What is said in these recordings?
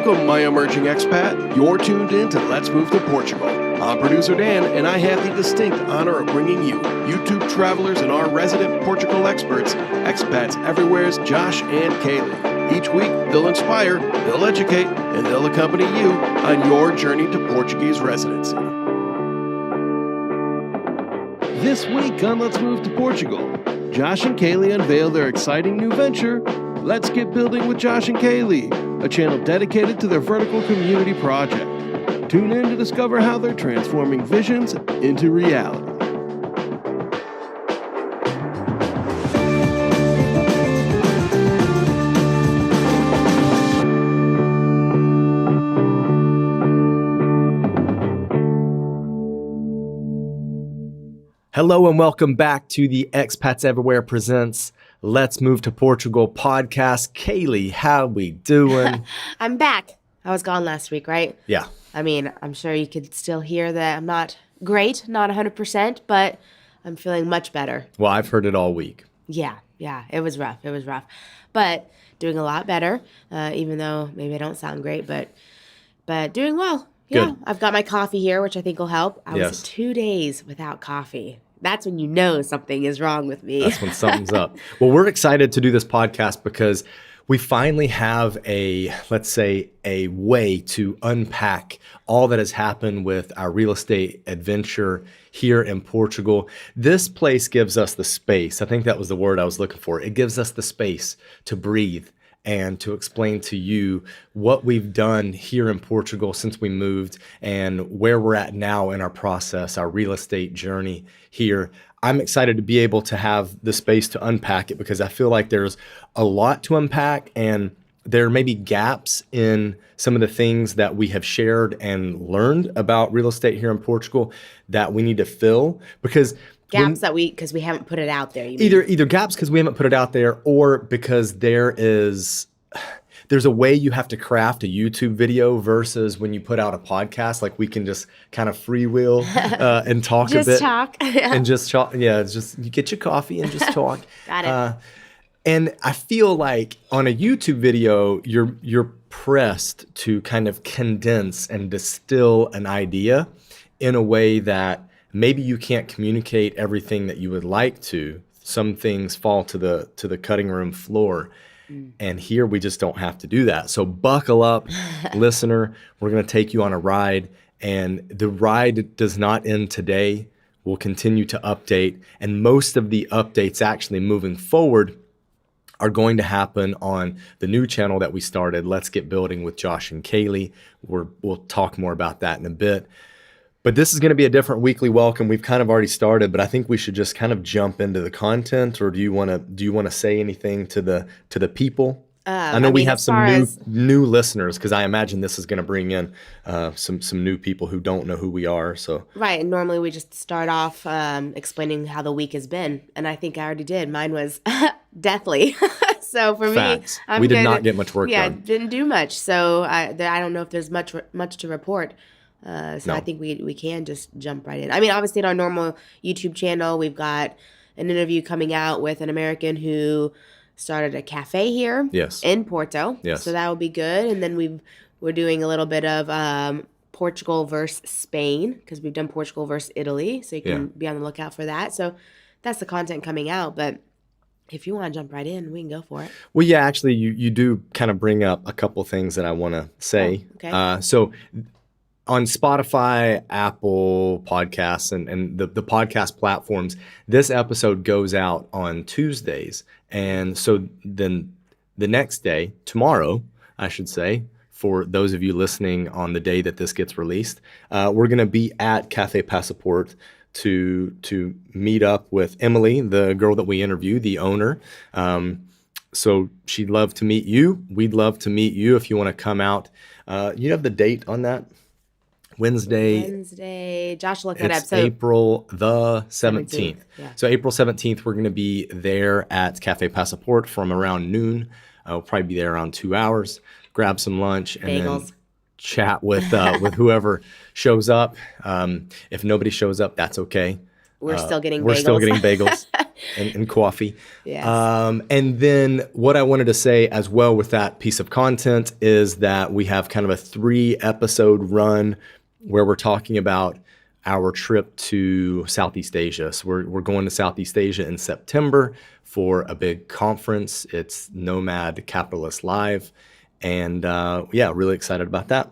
Welcome, my emerging expat. You're tuned in to Let's Move to Portugal. I'm producer Dan, and I have the distinct honor of bringing you YouTube travelers and our resident Portugal experts, Expats Everywhere's Josh and Kalie. Each week, they'll inspire, they'll educate, and they'll accompany you on your journey to Portuguese residency. This week on Let's Move to Portugal, Josh and Kalie unveil their exciting new venture, Let's Get Building with Josh and Kalie, a channel dedicated to their vertical community project. Tune in to discover how they're transforming visions into reality. Hello and welcome back to the Expats Everywhere presents Let's Move to Portugal podcast. Kalie, how we doing? I'm back. I was gone last week, right? Yeah. I mean, I'm sure you could still hear that I'm not great, not 100%, but I'm feeling much better. Well, I've heard it all week. Yeah, it was rough. But doing a lot better, even though maybe I don't sound great, but doing well. Yeah, Good. I've got my coffee here, which I think will help. I was 2 days without coffee. That's when you know something is wrong with me. That's when something's up. Well, we're excited to do this podcast because we finally have a way to unpack all that has happened with our real estate adventure here in Portugal. This place gives us the space. I think that was the word I was looking for. It gives us the space to breathe and to explain to you what we've done here in Portugal since we moved and where we're at now in our process, our real estate journey here. I'm excited to be able to have the space to unpack it because I feel like there's a lot to unpack and there may be gaps in some of the things that we have shared and learned about real estate here in Portugal that we need to fill because gaps because we haven't put it out there. Either gaps because we haven't put it out there or because there's a way you have to craft a YouTube video versus when you put out a podcast, like we can just kind of freewheel and talk a bit. Just talk. And just talk. Yeah, just you get your coffee and just talk. Got it. And I feel like on a YouTube video, you're pressed to kind of condense and distill an idea in a way that maybe you can't communicate everything that you would like to. Some things fall to the cutting room floor. And here we just don't have to do that. So buckle up, listener. We're going to take you on a ride. And the ride does not end today. We'll continue to update. And most of the updates actually moving forward are going to happen on the new channel that we started, Let's Get Building with Josh and Kalie. We'll talk more about that in a bit. But this is going to be a different weekly welcome. We've kind of already started, but I think we should just kind of jump into the content. Or do you want to say anything to the people? I know we have some new listeners because I imagine this is going to bring in some new people who don't know who we are. So right, and normally we just start off explaining how the week has been, and I think I already did. Mine was deathly. So for Facts. me, we did not get much work done. Yeah, didn't do much. So I don't know if there's much to report. No. I think we can just jump right in. I mean, obviously, in our normal YouTube channel, we've got an interview coming out with an American who started a cafe here in Porto. Yes. So that will be good. And then we're doing a little bit of Portugal versus Spain because we've done Portugal versus Italy. So you can be on the lookout for that. So that's the content coming out. But if you want to jump right in, we can go for it. Well, yeah, actually, you do kind of bring up a couple things that I want to say. Oh, okay. So on Spotify, Apple Podcasts, and the podcast platforms, this episode goes out on Tuesdays. And so then the next day, tomorrow, I should say, for those of you listening on the day that this gets released, we're going to be at Cafe Passport to meet up with Emily, the girl that we interviewed, the owner. So she'd love to meet you. We'd love to meet you if you want to come out. You have the date on that? Wednesday. Josh, look it up. It's April the 17th. Yeah. So April 17th, we're going to be there at Cafe Passport from around noon. We'll probably be there around 2 hours. Grab some lunch and bagels. Then chat with whoever shows up. If nobody shows up, that's okay. We're still getting bagels. We're still getting bagels. and coffee. Yes. And then what I wanted to say as well with that piece of content is that we have kind of a 3-episode run where we're talking about our trip to Southeast Asia. So we're going to Southeast Asia in September for a big conference. It's Nomad Capitalist Live. And really excited about that.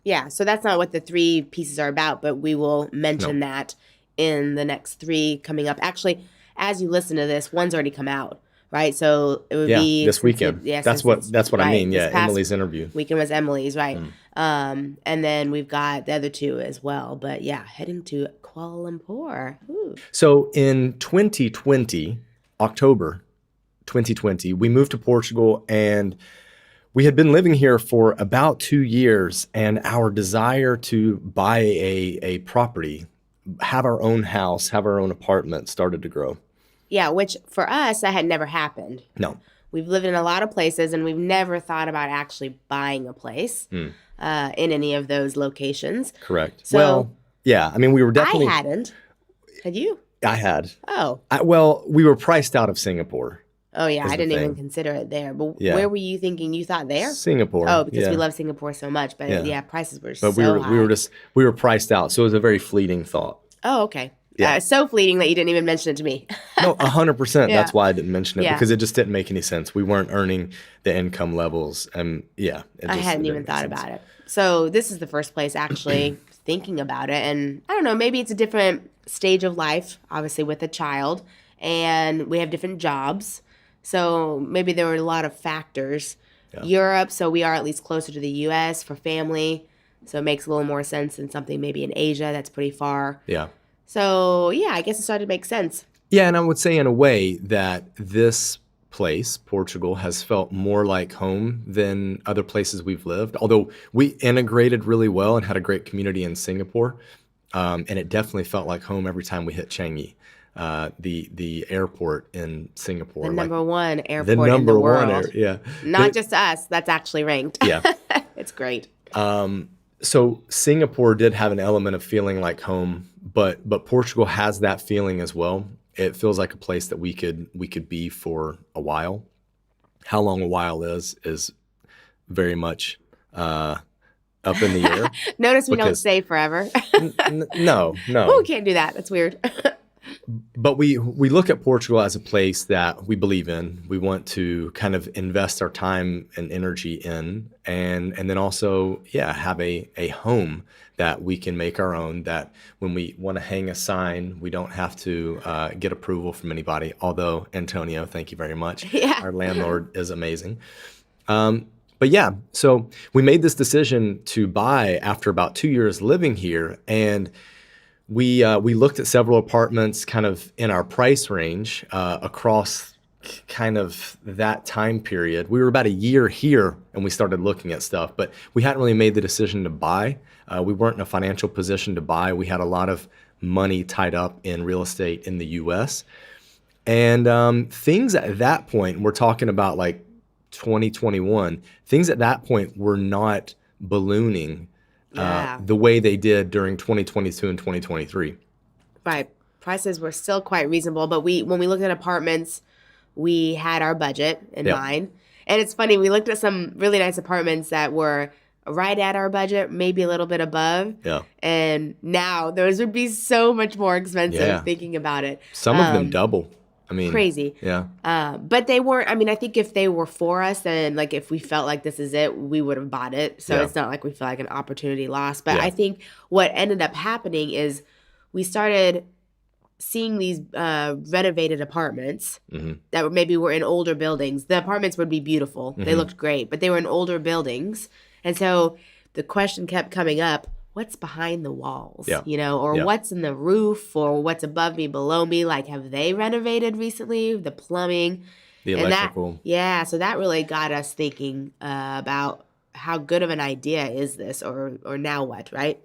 Yeah, so that's not what the 3 pieces are about, but we will mention that in the next 3 coming up. Actually, as you listen to this, one's already come out, right? So it would be this weekend. That's what right, I mean. Yeah, Emily's interview. Weekend was Emily's, right? And then we've got the other 2 as well. But yeah, heading to Kuala Lumpur. Ooh. So in 2020, October 2020, we moved to Portugal, and we had been living here for about 2 years, and our desire to buy a property, have our own house, have our own apartment started to grow. Yeah, which for us, that had never happened. No. We've lived in a lot of places, and we've never thought about actually buying a place in any of those locations. Correct. So, well, yeah. I mean, we were definitely... I hadn't. Had you? I had. Oh. We were priced out of Singapore. Oh, yeah. I didn't even consider it there. But where were you thinking? You thought there? Singapore. Oh, because we love Singapore so much. But prices were so high. We were priced out. So it was a very fleeting thought. Oh, okay. Yeah. So fleeting that you didn't even mention it to me. No, 100%. Yeah. That's why I didn't mention it, because it just didn't make any sense. We weren't earning the income levels. And I hadn't even thought about it. So this is the first place actually thinking about it. And I don't know, maybe it's a different stage of life, obviously with a child. And we have different jobs. So maybe there were a lot of factors. Yeah. Europe, so we are at least closer to the U.S. for family. So it makes a little more sense than something maybe in Asia that's pretty far. Yeah. So, I guess it started to make sense. Yeah, and I would say in a way that this place, Portugal, has felt more like home than other places we've lived. Although we integrated really well and had a great community in Singapore, and it definitely felt like home every time we hit Changi, the airport in Singapore. The number one airport in the world. Not just us. That's actually ranked. Yeah. It's great. So Singapore did have an element of feeling like home, but Portugal has that feeling as well. It feels like a place that we could be for a while. How long a while is very much up in the air. Notice we don't say forever. No. Oh, can't do that. That's weird. But we look at Portugal as a place that we believe in. We want to kind of invest our time and energy in, and then also, have a home that we can make our own, that when we want to hang a sign, we don't have to get approval from anybody. Although, Antonio, thank you very much. Yeah. Our landlord is amazing. So we made this decision to buy after about 2 years living here, and we looked at several apartments kind of in our price range across kind of that time period. We were about a year here and we started looking at stuff, but we hadn't really made the decision to buy. We weren't in a financial position to buy. We had a lot of money tied up in real estate in the US. And things at that point, we're talking about like 2021, things at that point were not ballooning the way they did during 2022 and 2023. Right. Prices were still quite reasonable, but when we looked at apartments, we had our budget in mind. And it's funny, we looked at some really nice apartments that were right at our budget, maybe a little bit above. Yeah. And now those would be so much more expensive thinking about it. Some of them double. I mean, crazy. Yeah. But they weren't, I think if they were for us, then like if we felt like this is it, we would have bought it. So it's not like we feel like an opportunity lost. But I think what ended up happening is we started seeing these renovated apartments that maybe were in older buildings. The apartments would be beautiful. They looked great, but they were in older buildings. And so the question kept coming up, what's behind the walls, or what's in the roof, or what's above me, below me? Like, have they renovated recently? The plumbing, the electrical. So that really got us thinking about how good of an idea is this, or now what, right?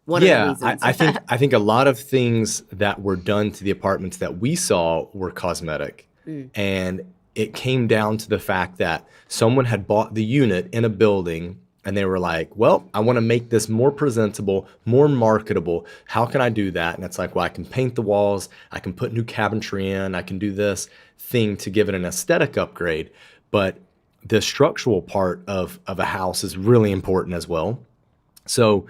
One of the reasons. I think a lot of things that were done to the apartments that we saw were cosmetic, and it came down to the fact that someone had bought the unit in a building And they were like, well, I want to make this more presentable, more marketable. How can I do that? And it's like, well, I can paint the walls. I can put new cabinetry in. I can do this thing to give it an aesthetic upgrade. But the structural part of a house is really important as well. So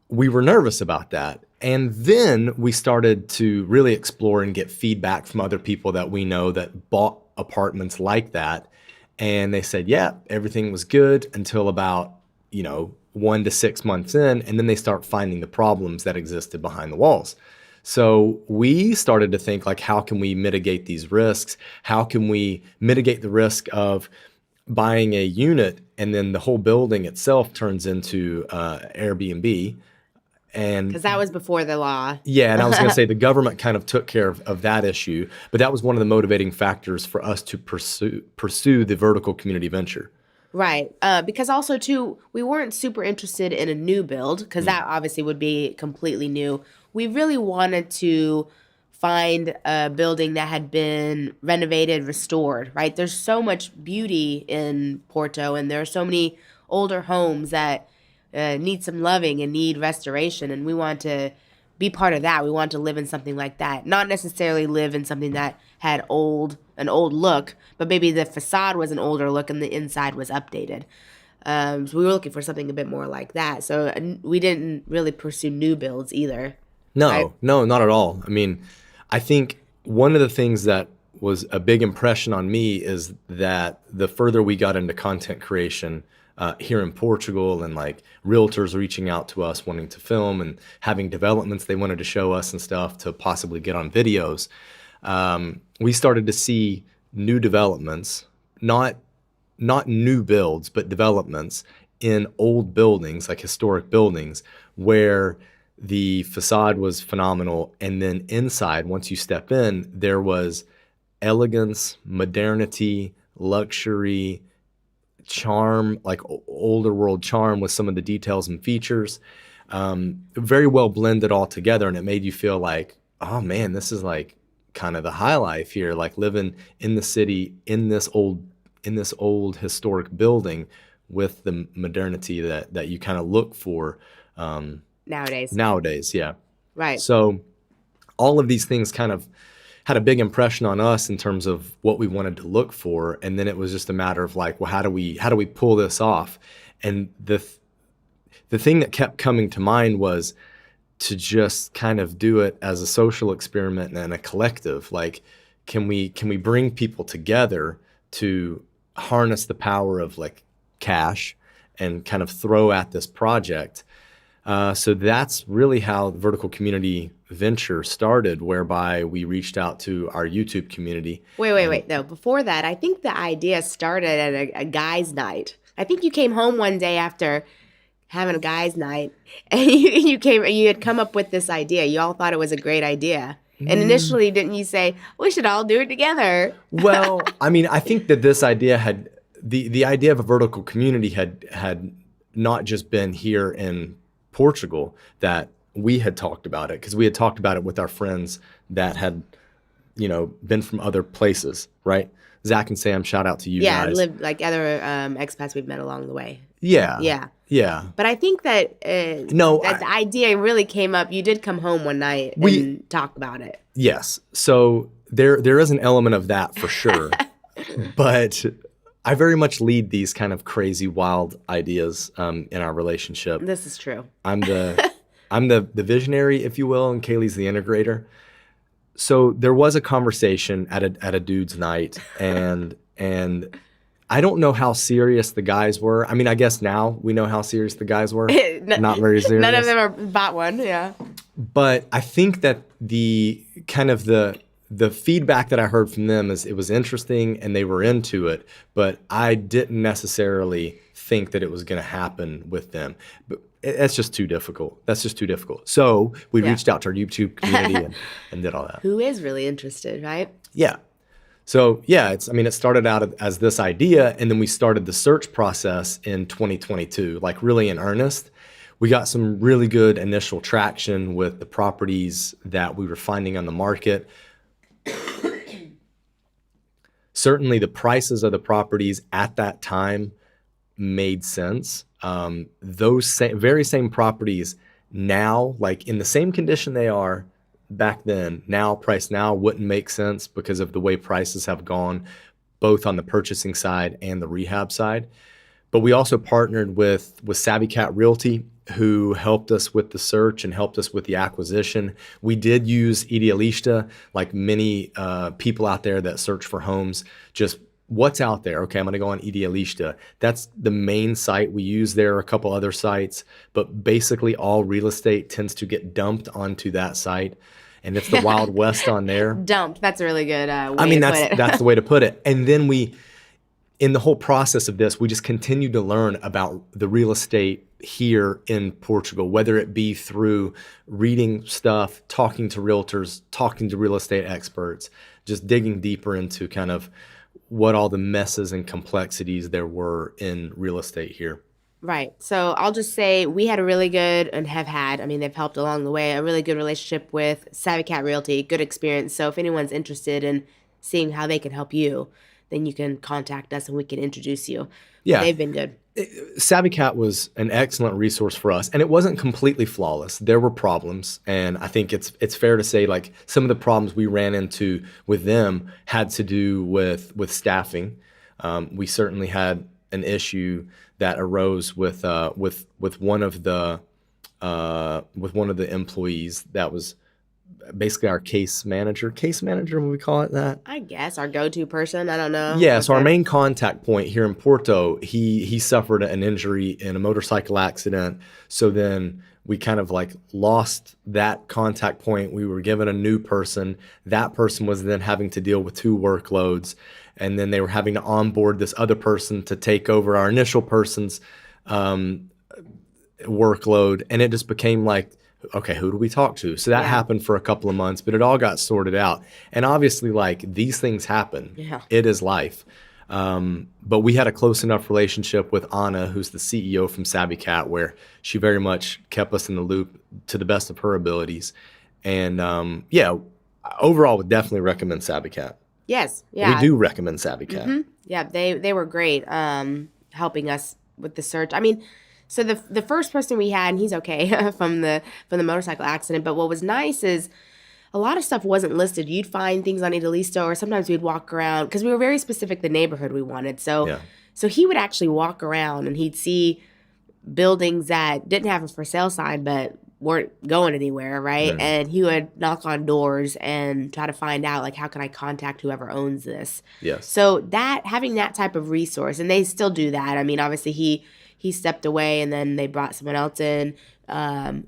we were nervous about that. And then we started to really explore and get feedback from other people that we know that bought apartments like that. And they said, yeah, everything was good until about, 1 to 6 months in. And then they start finding the problems that existed behind the walls. So we started to think, like, how can we mitigate these risks? How can we mitigate the risk of buying a unit and then the whole building itself turns into Airbnb? And because that was before the law. Yeah, and I was going to say the government kind of took care of that issue, but that was one of the motivating factors for us to pursue the vertical community venture. Right. Because also, too, we weren't super interested in a new build because that obviously would be completely new. We really wanted to find a building that had been renovated, restored, right? There's so much beauty in Porto, and there are so many older homes that need some loving and need restoration, and we want to be part of that. We want to live in something like that, not necessarily live in something that had an old look, but maybe the facade was an older look and the inside was updated. So we were looking for something a bit more like that. So we didn't really pursue new builds either. No, right? No, not at all. I mean, I think one of the things that was a big impression on me is that the further we got into content creation here in Portugal, and like realtors reaching out to us wanting to film and having developments they wanted to show us and stuff to possibly get on videos, we started to see new developments, not new builds, but developments in old buildings, like historic buildings, where the facade was phenomenal. And then inside, once you step in, there was elegance, modernity, luxury, charm, like older world charm with some of the details and features. Very well blended all together. And it made you feel like, oh man, this is like kind of the high life here, like living in the city in this old historic building with the modernity that you kind of look for nowadays. Yeah. Right. So all of these things kind of had a big impression on us in terms of what we wanted to look for. And then it was just a matter of like, well, how do we pull this off? And the thing that kept coming to mind was to just kind of do it as a social experiment and a collective. Like, can we bring people together to harness the power of like cash and kind of throw at this project? So that's really how the vertical community venture started, whereby we reached out to our YouTube community. Wait. No, before that, I think the idea started at a guy's night. I think you came home one day after having a guy's night, and you had come up with this idea. You all thought it was a great idea. And initially, didn't you say, we should all do it together? Well, I mean, I think that this idea had, the idea of a vertical community had not just been here in Portugal, that we had talked about it, because we had talked about it with our friends that had, been from other places, right? Zach and Sam, shout out to you guys. Yeah, lived like other expats we've met along the way. Yeah. But I think that the idea really came up. You did come home one night and talk about it. Yes. So there is an element of that for sure. But I very much lead these kind of crazy, wild ideas in our relationship. This is true. I'm the visionary, if you will, and Kalie's the integrator. So there was a conversation at a dude's night, and I don't know how serious the guys were. I mean, I guess now we know how serious the guys were. Not very serious. None of them are bought one, yeah. But I think that the feedback that I heard from them is it was interesting and they were into it, but I didn't necessarily think that it was going to happen with them. But that's just too difficult. So we reached out to our YouTube community and did all that. Who is really interested, right? Yeah. So yeah, it started out as this idea, and then we started the search process in 2022, like really in earnest. We got some really good initial traction with the properties that we were finding on the market. Certainly the prices of the properties at that time made sense. Those very same properties now, like in the same condition they are back then, price now wouldn't make sense because of the way prices have gone, both on the purchasing side and the rehab side. But we also partnered with Avycat Realty, who helped us with the search and helped us with the acquisition. We did use Idealista, like many people out there that search for homes, just what's out there. Okay, I'm going to go on Idealista. That's the main site we use. There are a couple other sites, but basically all real estate tends to get dumped onto that site. And it's the Wild West on there. Dumped. That's a really good way to put it. That's the way to put it. And then in the whole process of this, we just continued to learn about the real estate here in Portugal, whether it be through reading stuff, talking to realtors, talking to real estate experts, just digging deeper into kind of what all the messes and complexities there were in real estate here. Right. So I'll just say we had a really good and have had, I mean, they've helped along the way, a really good relationship with Avycat Realty, good experience. So if anyone's interested in seeing how they can help you, then you can contact us and we can introduce you. Yeah. They've been good. Avycat was an excellent resource for us, and it wasn't completely flawless. There were problems, and I think it's fair to say like some of the problems we ran into with them had to do with staffing. We certainly had an issue that arose with one of the employees that was basically our case manager, when we call it that. I guess our go-to person. I don't know. Yeah. So our main contact point here in Porto, he suffered an injury in a motorcycle accident. So then we kind of like lost that contact point. We were given a new person. That person was then having to deal with 2 workloads. And then they were having to onboard this other person to take over our initial person's workload. And it just became like, okay, who do we talk to? So that happened for a couple of months, but it all got sorted out. And obviously, like, these things happen. Yeah. It is life. But we had a close enough relationship with Anna, who's the CEO from Avycat, where she very much kept us in the loop to the best of her abilities. And overall, would definitely recommend Avycat. Yes. Yeah. We do recommend Avycat. Mm-hmm. Yeah, they were great helping us with the search. I mean, so the first person we had, and he's okay from the motorcycle accident, but what was nice is a lot of stuff wasn't listed. You'd find things on Idealista, or sometimes we'd walk around because we were very specific the neighborhood we wanted. So he would actually walk around and he'd see buildings that didn't have a for sale sign but weren't going anywhere, right? And he would knock on doors and try to find out, like, how can I contact whoever owns this? Yes. So that, having that type of resource, and they still do that. I mean, obviously he stepped away and then they brought someone else in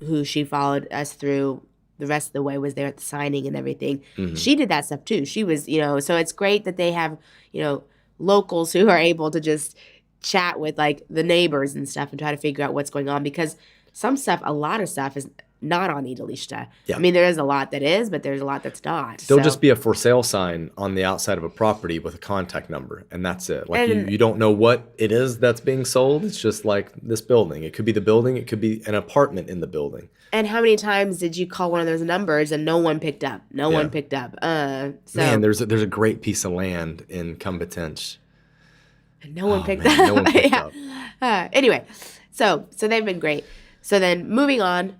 who she followed us through the rest of the way, was there at the signing and everything. Mm-hmm. She did that stuff too. She was, so it's great that they have, locals who are able to just chat with like the neighbors and stuff and try to figure out what's going on, because a lot of stuff is not on Idealista. Yeah. I mean, there is a lot that is, but there's a lot that's not. There'll just be a for sale sign on the outside of a property with a contact number, and that's it. Like, you don't know what it is that's being sold. It's just like this building. It could be the building. It could be an apartment in the building. And how many times did you call one of those numbers and no one picked up? No one picked up. Man, there's a great piece of land in Competence. No one picked up. No one picked up. Anyway, so they've been great. So then moving on,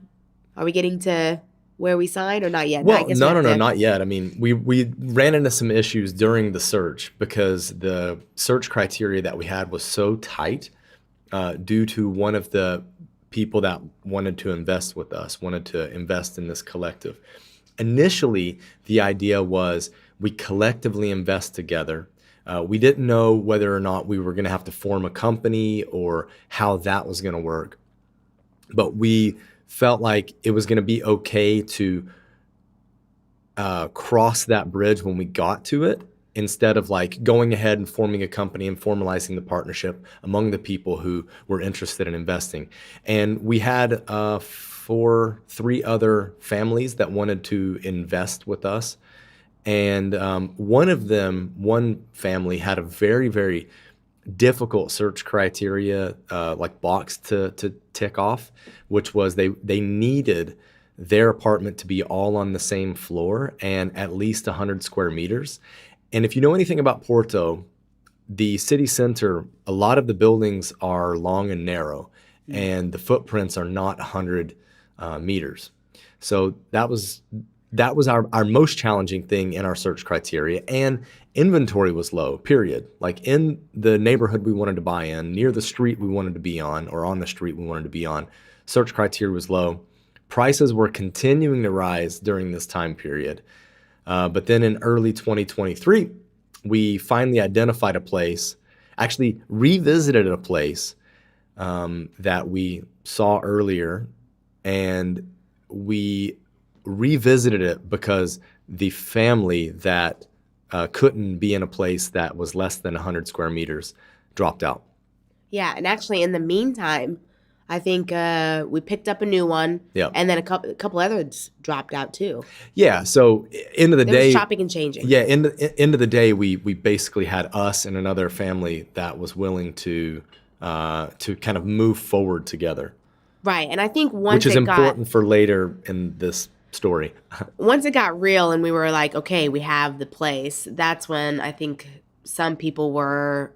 are we getting to where we sign or not yet? Well, no, not yet. I mean, we ran into some issues during the search because the search criteria that we had was so tight due to one of the people that wanted to invest with us, wanted to invest in this collective. Initially, the idea was we collectively invest together. We didn't know whether or not we were going to have to form a company or how that was going to work. But we felt like it was going to be okay to cross that bridge when we got to it, instead of like going ahead and forming a company and formalizing the partnership among the people who were interested in investing. And we had 3 other families that wanted to invest with us. And one family had a very, very difficult search criteria, like box to tick off, which was they needed their apartment to be all on the same floor and at least 100 square meters. And if you know anything about Porto, the city center, a lot of the buildings are long and narrow, and the footprints are not 100 meters. So that was our most challenging thing in our search criteria. And inventory was low, period. Like in the neighborhood we wanted to buy in, near the street we wanted to be on, or on the street we wanted to be on, search criteria was low. Prices were continuing to rise during this time period. But then in early 2023, we finally identified a place, actually revisited a place that we saw earlier, and we revisited it because the family that couldn't be in a place that was less than 100 square meters dropped out. Yeah, and actually in the meantime, I think we picked up a new one, and then a couple others dropped out too. Yeah, so end of the day, chopping and changing. Yeah, end of the day, we basically had us and another family that was willing to kind of move forward together. Right, and I think once which is important for later in this story. Once it got real and we were like, okay, we have the place, that's when I think some people were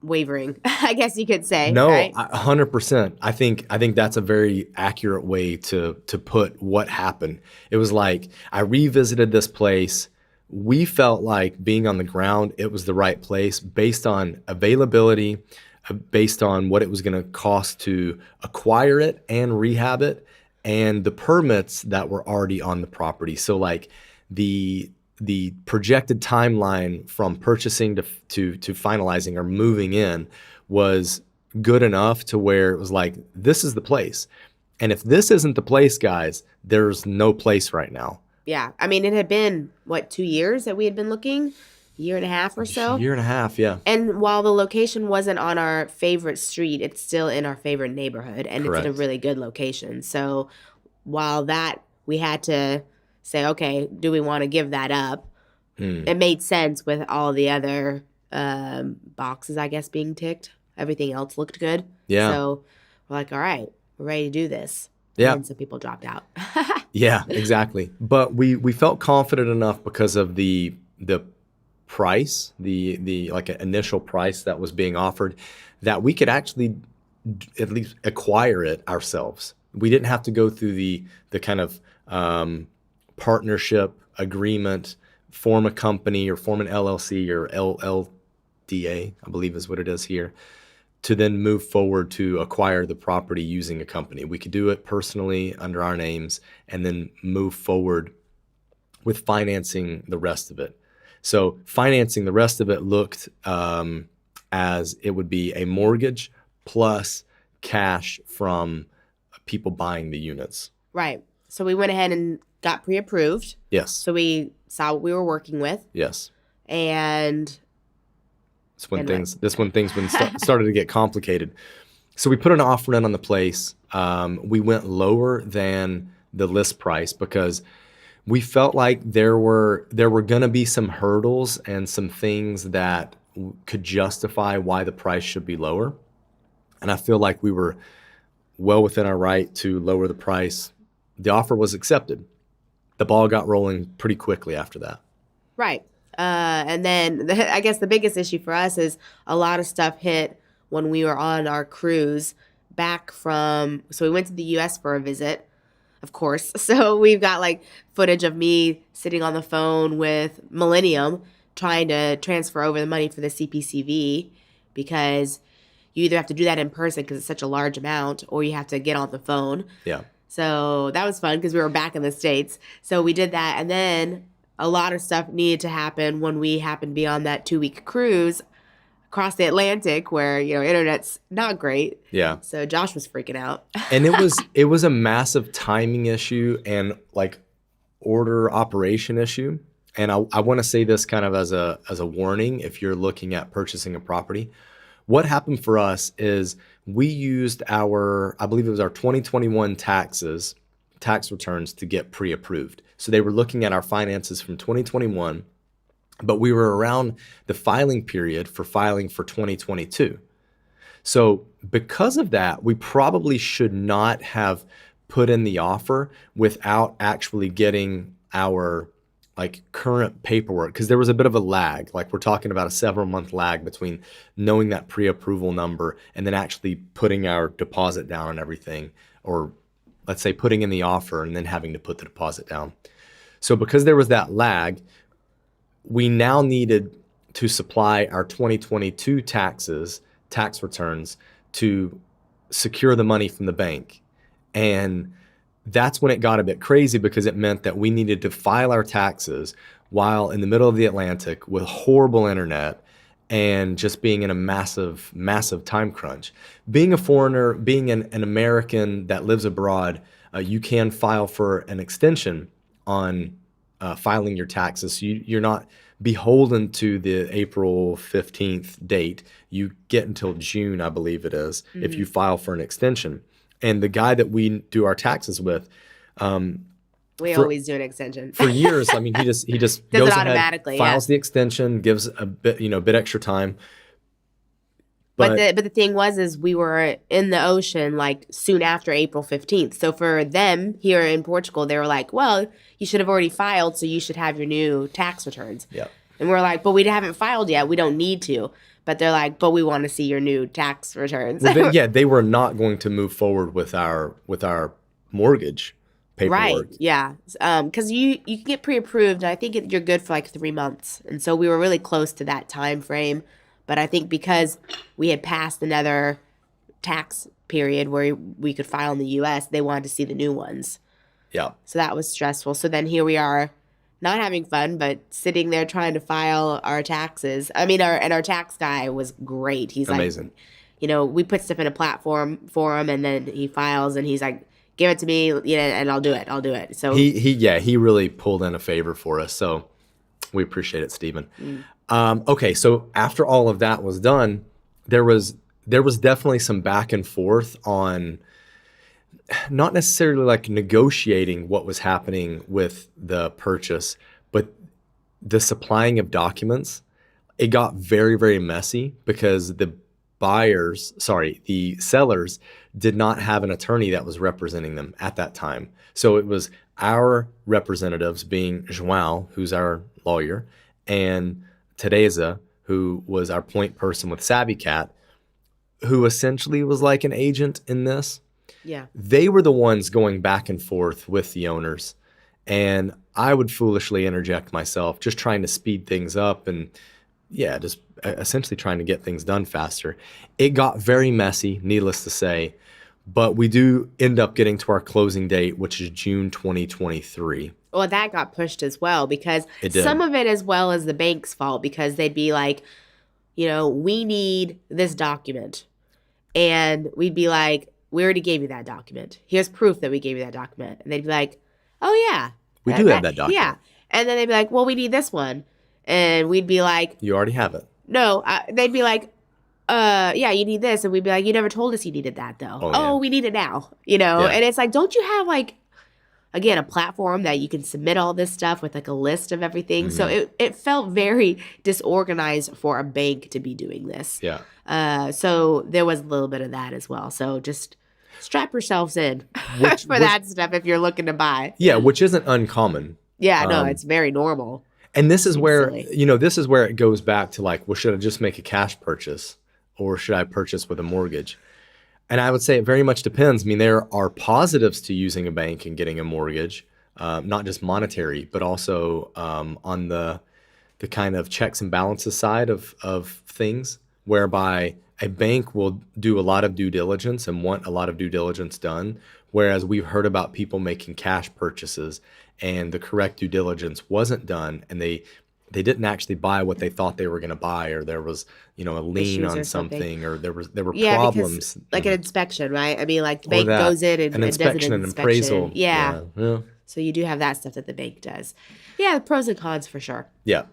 wavering, I guess you could say. No, right? 100%. I think that's a very accurate way to put what happened. It was like I revisited this place. We felt like being on the ground, it was the right place based on availability, based on what it was going to cost to acquire it and rehab it, and the permits that were already on the property. So like the projected timeline from purchasing to finalizing or moving in was good enough to where it was like, this is the place. And if this isn't the place, guys, there's no place right now. Yeah. I mean, it had been, 2 years that we had been looking? Year and a half or so? Year and a half, yeah. And while the location wasn't on our favorite street, it's still in our favorite neighborhood, and Correct. It's in a really good location. So while that, we had to say, okay, do we want to give that up? It made sense with all the other boxes, I guess, being ticked. Everything else looked good. Yeah. So we're like, all right, we're ready to do this. Yeah. And some people dropped out. Yeah, exactly. But we felt confident enough because of the price, the like initial price that was being offered, that we could actually at least acquire it ourselves. We didn't have to go through the kind of partnership agreement, form a company or form an LLC or LLDA, I believe is what it is here, to then move forward to acquire the property using a company. We could do it personally under our names and then move forward with financing the rest of it. So financing the rest of it looked as it would be a mortgage plus cash from people buying the units. Right. So we went ahead and got pre-approved. Yes. So we saw what we were working with. Yes. And that's when things started to get complicated. So we put an offer in on the place. We went lower than the list price because we felt like there were going to be some hurdles and some things that could justify why the price should be lower. And I feel like we were well within our right to lower the price. The offer was accepted. The ball got rolling pretty quickly after that. Right. And then I guess the biggest issue for us is a lot of stuff hit when we were on our cruise back from, so we went to the U.S. for a visit, of course. So we've got like footage of me sitting on the phone with Millennium trying to transfer over the money for the CPCV, because you either have to do that in person because it's such a large amount, or you have to get on the phone. Yeah. So that was fun because we were back in the States. So we did that. And then a lot of stuff needed to happen when we happened to be on that 2-week cruise across the Atlantic where, internet's not great. Yeah. So Josh was freaking out. And it was a massive timing issue and like order operation issue. And I want to say this kind of as a warning if you're looking at purchasing a property. What happened for us is we used I believe it was our 2021 tax returns to get pre-approved. So they were looking at our finances from 2021, but we were around the filing period for filing for 2022. So because of that, we probably should not have put in the offer without actually getting our like current paperwork, because there was a bit of a lag. Like we're talking about a several month lag between knowing that pre-approval number and then actually putting our deposit down and everything, or let's say putting in the offer and then having to put the deposit down. So because there was that lag, we now needed to supply our 2022 tax returns to secure the money from the bank. And that's when it got a bit crazy, because it meant that we needed to file our taxes while in the middle of the Atlantic with horrible internet and just being in a massive, massive time crunch. Being a foreigner, being an American that lives abroad, you can file for an extension on filing your taxes. So you're not beholden to the April 15th date. You get until June, I believe it is, if you file for an extension. And the guy that we do our taxes with, we always do an extension for years. I mean, he just does goes it ahead, automatically, files the extension, gives a bit, bit extra time. But the thing is we were in the ocean like soon after April 15th. So for them here in Portugal, they were like, well, you should have already filed, so you should have your new tax returns. Yeah. And we're like, but we haven't filed yet. We don't need to. But they're like, but we want to see your new tax returns. Well, they were not going to move forward with our mortgage paperwork. Right, yeah. Because you can get pre-approved, and I think you're good for like 3 months. And so we were really close to that time frame. But I think because we had passed another tax period where we could file in the U.S., they wanted to see the new ones. Yeah. So that was stressful. So then here we are, not having fun, but sitting there trying to file our taxes. I mean, our tax guy was great. He's amazing. Like, we put stuff in a platform for him, and then he files, and he's like, give it to me, and I'll do it. So he really pulled in a favor for us. So we appreciate it, Stephen. Okay, so after all of that was done, there was definitely some back and forth on not necessarily like negotiating what was happening with the purchase, but the supplying of documents. It got very, very messy because the sellers did not have an attorney that was representing them at that time. So it was our representatives, being João, who's our lawyer, and Teresa, who was our point person with avycat, who essentially was like an agent in this. Yeah. They were the ones going back and forth with the owners. And I would foolishly interject myself, just trying to speed things up and, just essentially trying to get things done faster. It got very messy, needless to say. But we do end up getting to our closing date, which is June 2023. Well, that got pushed as well, because it did. Some of it as well as the bank's fault, because they'd be like, we need this document. And we'd be like, we already gave you that document. Here's proof that we gave you that document. And they'd be like, oh, yeah. We do have that document. Yeah. And then they'd be like, well, we need this one. And we'd be like, you already have it. No. They'd be like, yeah, you need this. And we'd be like, you never told us you needed that, though. Oh, we need it now. Yeah. And it's like, don't you have like, again, a platform that you can submit all this stuff with like a list of everything. Mm-hmm. So it felt very disorganized for a bank to be doing this. Yeah. So there was a little bit of that as well. So just strap yourselves in for that stuff if you're looking to buy. Yeah, which isn't uncommon. Yeah, no, it's very normal. And this is where, silly. This is where it goes back to like, well, should I just make a cash purchase or should I purchase with a mortgage? And I would say it very much depends. I mean, there are positives to using a bank and getting a mortgage, not just monetary, but also on the kind of checks and balances side of things, whereby a bank will do a lot of due diligence and want a lot of due diligence done, whereas we've heard about people making cash purchases and the correct due diligence wasn't done, and they didn't actually buy what they thought they were going to buy, or there was a lien on something, or there were problems. Because, like an inspection, right? I mean, like the bank goes in and an does an inspection and appraisal. Yeah. Yeah. So you do have that stuff that the bank does. Yeah, the pros and cons for sure. Yeah.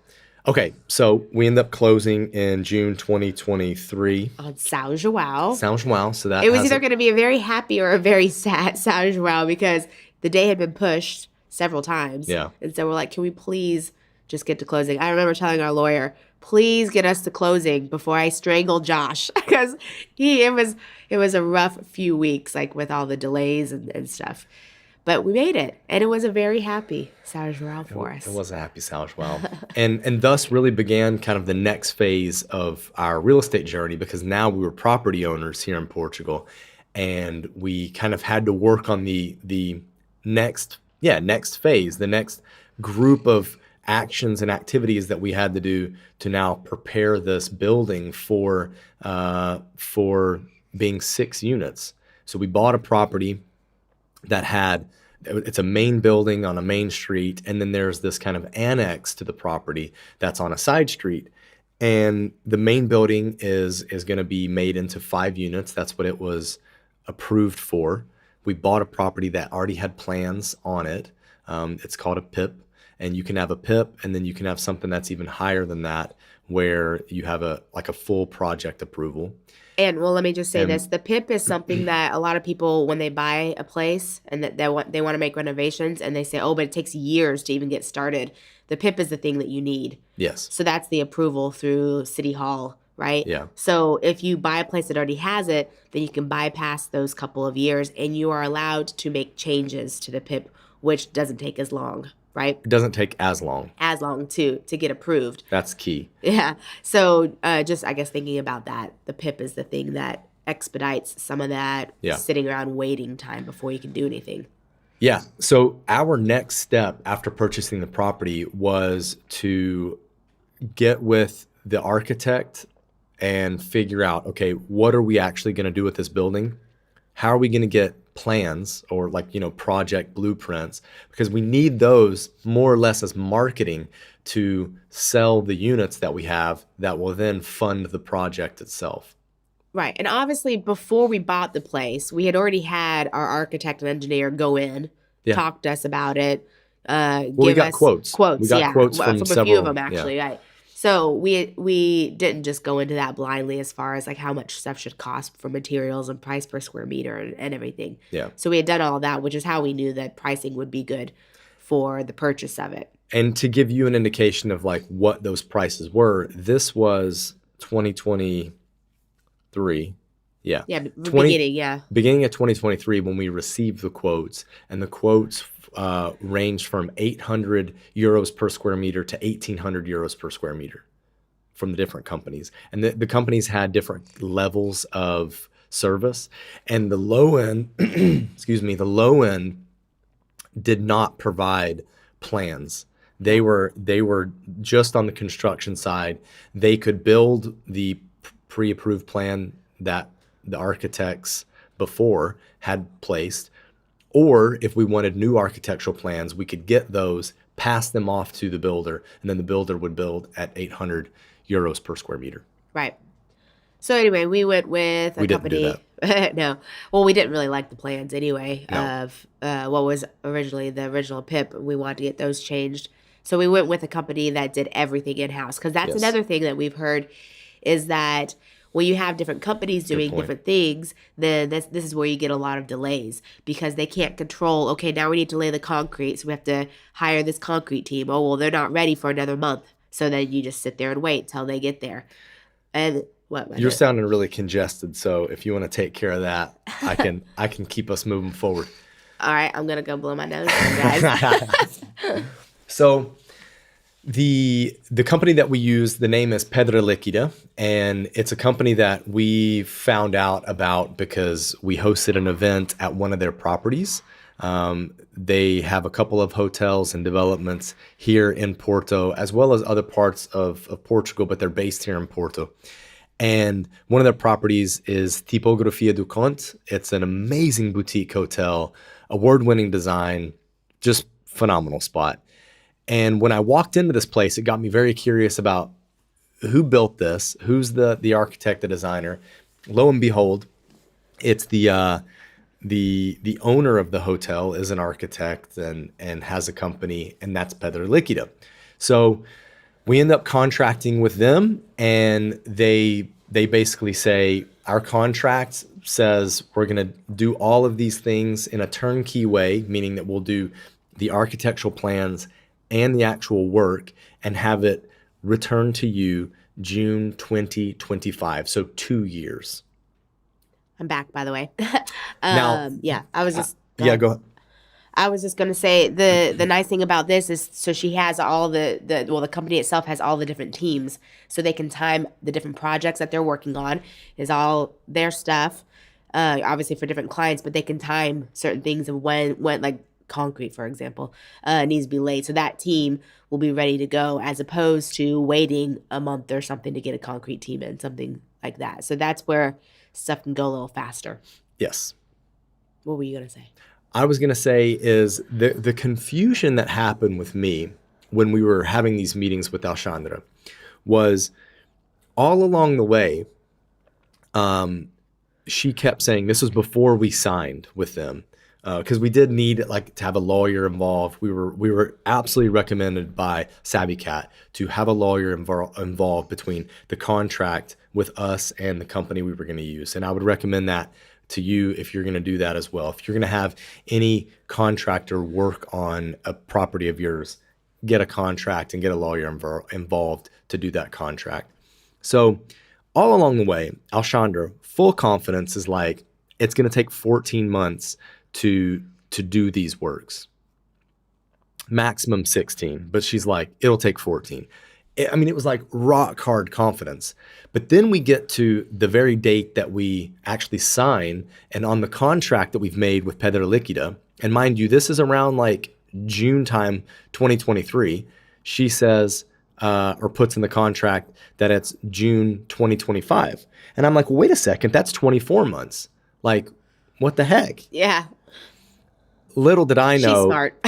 Okay, so we end up closing in June 2023. On São João. São João, so that it was either going to be a very happy or a very sad São João, because the day had been pushed several times. Yeah. And so we're like, can we please just get to closing? I remember telling our lawyer, please get us to closing before I strangle Josh, because it was a rough few weeks, like with all the delays and stuff. But we made it, and it was a very happy Saint-Journal for us. It was a happy Saint-Journal. and thus really began kind of the next phase of our real estate journey, because now we were property owners here in Portugal, and we kind of had to work on the next phase, the next group of actions and activities that we had to do to now prepare this building for being 6 units. So we bought a property that it's a main building on a main street, and then there's this kind of annex to the property that's on a side street. And the main building is going to be made into 5 units. That's what it was approved for. We bought a property that already had plans on it. It's called a PIP, and you can have a PIP, and then you can have something that's even higher than that, where you have a full project approval. And well, let me just say this: the PIP is something that a lot of people, when they buy a place and that they want to make renovations, and they say, "Oh, but it takes years to even get started." The PIP is the thing that you need. Yes. So that's the approval through City Hall, right? Yeah. So if you buy a place that already has it, then you can bypass those couple of years, and you are allowed to make changes to the PIP, which doesn't take as long. Right? It doesn't take as long. To get approved. That's key. Yeah. So just, I guess, thinking about that, the PIP is the thing that expedites some of that sitting around waiting time before you can do anything. Yeah. So our next step after purchasing the property was to get with the architect and figure out, okay, what are we actually going to do with this building? How are we going to get plans or project blueprints, because we need those more or less as marketing to sell the units that we have that will then fund the project itself. Right. And obviously before we bought the place, we had already had our architect and engineer go in, talk to us about it, we got quotes. We got quotes from a several, few of them actually, right. So we didn't just go into that blindly as far as like how much stuff should cost for materials and price per square meter and everything. Yeah. So we had done all that, which is how we knew that pricing would be good for the purchase of it. And to give you an indication of like what those prices were, this was 2023. Yeah. Yeah, beginning of 2023 when we received the quotes, and the quotes ranged from 800 euros per square meter to 1,800 euros per square meter from the different companies. And the companies had different levels of service. And the low end, the low end did not provide plans. They were just on the construction side. They could build the pre-approved plan that the architects before had placed, or if we wanted new architectural plans, we could get those, pass them off to the builder, and then the builder would build at 800 euros per square meter. Right. So anyway, we went with a company. Didn't do that. No. Well, we didn't really like the plans anyway of what was originally the original PIP. We wanted to get those changed. So we went with a company that did everything in-house, because that's another thing that we've heard is that when you have different companies doing different things, then this is where you get a lot of delays, because they can't control, okay, now we need to lay the concrete, so we have to hire this concrete team. Oh, well, they're not ready for another month. So then you just sit there and wait till they get there. And what? You're sounding really congested, so if you want to take care of that, I can keep us moving forward. All right, I'm going to go blow my nose, guys. So the company that we use, the name is Pedra Liquida, and it's a company that we found out about because we hosted an event at one of their properties. They have a couple of hotels and developments here in Porto, as well as other parts of Portugal, but they're based here in Porto. And one of their properties is Tipografia do Conte. It's an amazing boutique hotel, award-winning design, just phenomenal spot. And when I walked into this place, it got me very curious about who built this, who's the architect, the designer. Lo and behold, it's the owner of the hotel is an architect and has a company, and that's Pedra Liquida. So we end up contracting with them, and they basically say, our contract says we're going to do all of these things in a turnkey way, meaning that we'll do the architectural plans and the actual work and have it returned to you June 2025. So 2 years. I'm back, by the way. Now, I was just... go ahead. I was just gonna say the nice thing about this is so she has all the company itself has all the different teams, so they can time the different projects that they're working on is all their stuff, obviously for different clients, but they can time certain things of when like concrete, for example, needs to be laid, so that team will be ready to go as opposed to waiting a month or something to get a concrete team in, something like that. So that's where stuff can go a little faster. Yes. What were you gonna say? I was going to say is the confusion that happened with me when we were having these meetings with Alchandra was all along the way, she kept saying, this was before we signed with them, because we did need like to have a lawyer involved. We were absolutely recommended by avycat to have a lawyer involved between the contract with us and the company we were going to use. And I would recommend that to you if you're going to do that as well. If you're going to have any contractor work on a property of yours, get a contract and get a lawyer involved to do that contract. So all along the way, Alchandra, full confidence, is like, it's going to take 14 months to do these works. Maximum 16, but she's like, it'll take 14. I mean, it was like rock hard confidence. But then we get to the very date that we actually sign, and on the contract that we've made with Pedra Liquida, and mind you, this is around like June time, 2023, she says, or puts in the contract that it's June 2025. And I'm like, well, wait a second, that's 24 months. Like, what the heck? Yeah. Little did I know. She's smart.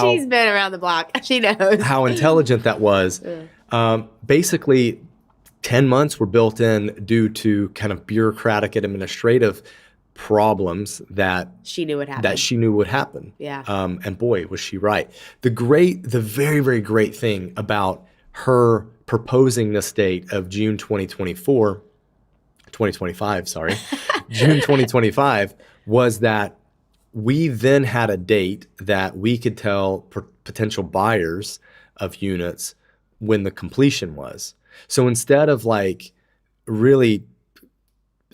She's been around the block. She knows. How intelligent that was. Basically, 10 months were built in due to kind of bureaucratic and administrative problems that she knew would happen. Yeah. And boy, was she right. The very, very great thing about her proposing this date of June 2025, June 2025, was that we then had a date that we could tell potential buyers of units when the completion was. So instead of like really,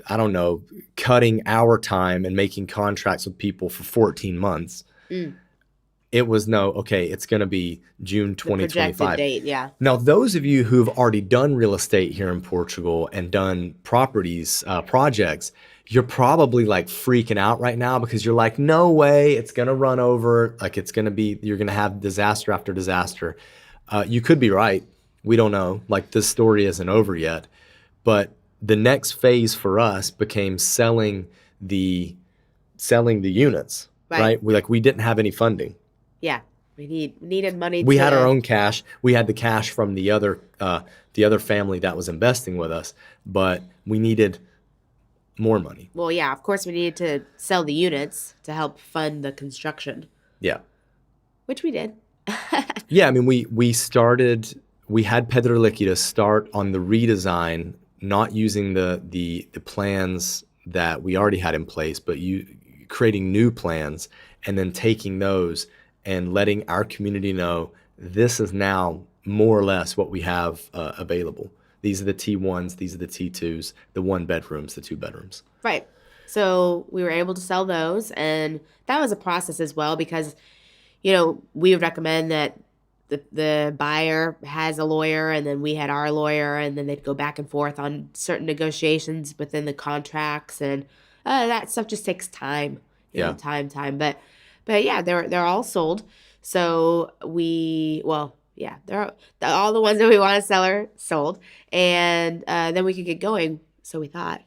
I don't know, cutting our time and making contracts with people for 14 months, it was it's going to be June 2025. The projected date, yeah. Now, those of you who've already done real estate here in Portugal and done properties, projects, you're probably like freaking out right now because you're like, no way, it's going to run over. Like you're going to have disaster after disaster. You could be right. We don't know. Like, this story isn't over yet. But the next phase for us became selling the units, right? We didn't have any funding. Yeah. We needed money. We had our own cash. We had the cash from the other family that was investing with us, but we needed more money. Well, yeah, of course we needed to sell the units to help fund the construction. Yeah. Which we did. Yeah, I mean, we had Pedra Liquida start on the redesign, not using the plans that we already had in place, but creating new plans and then taking those and letting our community know this is now more or less what we have available. These are the T1s, these are the T2s, the 1 bedrooms, the 2 bedrooms. Right. So we were able to sell those, and that was a process as well because, we would recommend that the buyer has a lawyer, and then we had our lawyer, and then they'd go back and forth on certain negotiations within the contracts, and that stuff just takes time. Time. But yeah, they're all sold. So they're all the ones that we want to sell are sold, and then we could get going. So we thought.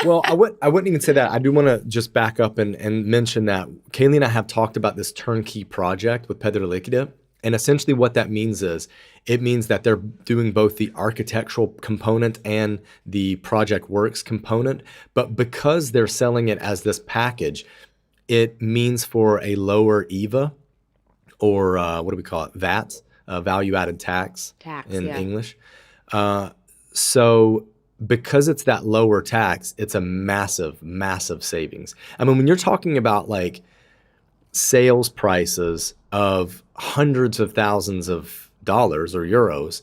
Well, I wouldn't even say that. I do want to just back up and mention that Kalie and I have talked about this turnkey project with Pedra Liquida. And essentially what that means is it means that they're doing both the architectural component and the project works component. But because they're selling it as this package, it means for a lower EVA, or what do we call it? VAT, value-added tax in English. So because it's that lower tax, it's a massive, massive savings. I mean, when you're talking about like sales prices of hundreds of thousands of dollars or euros,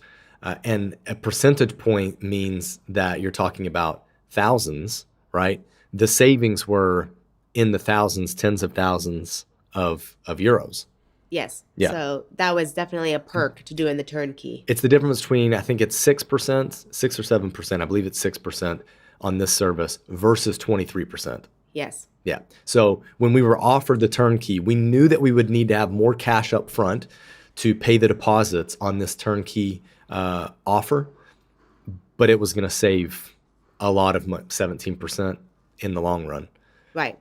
and a percentage point means that you're talking about thousands, right? The savings were in the thousands, tens of thousands of euros. Yes. Yeah. So that was definitely a perk to doing the turnkey. It's the difference between, I think it's 6%, 6 or 7%. I believe it's 6% on this service versus 23%. Yes. Yeah. So when we were offered the turnkey, we knew that we would need to have more cash up front to pay the deposits on this turnkey offer, but it was going to save a lot of money, 17% in the long run. Right.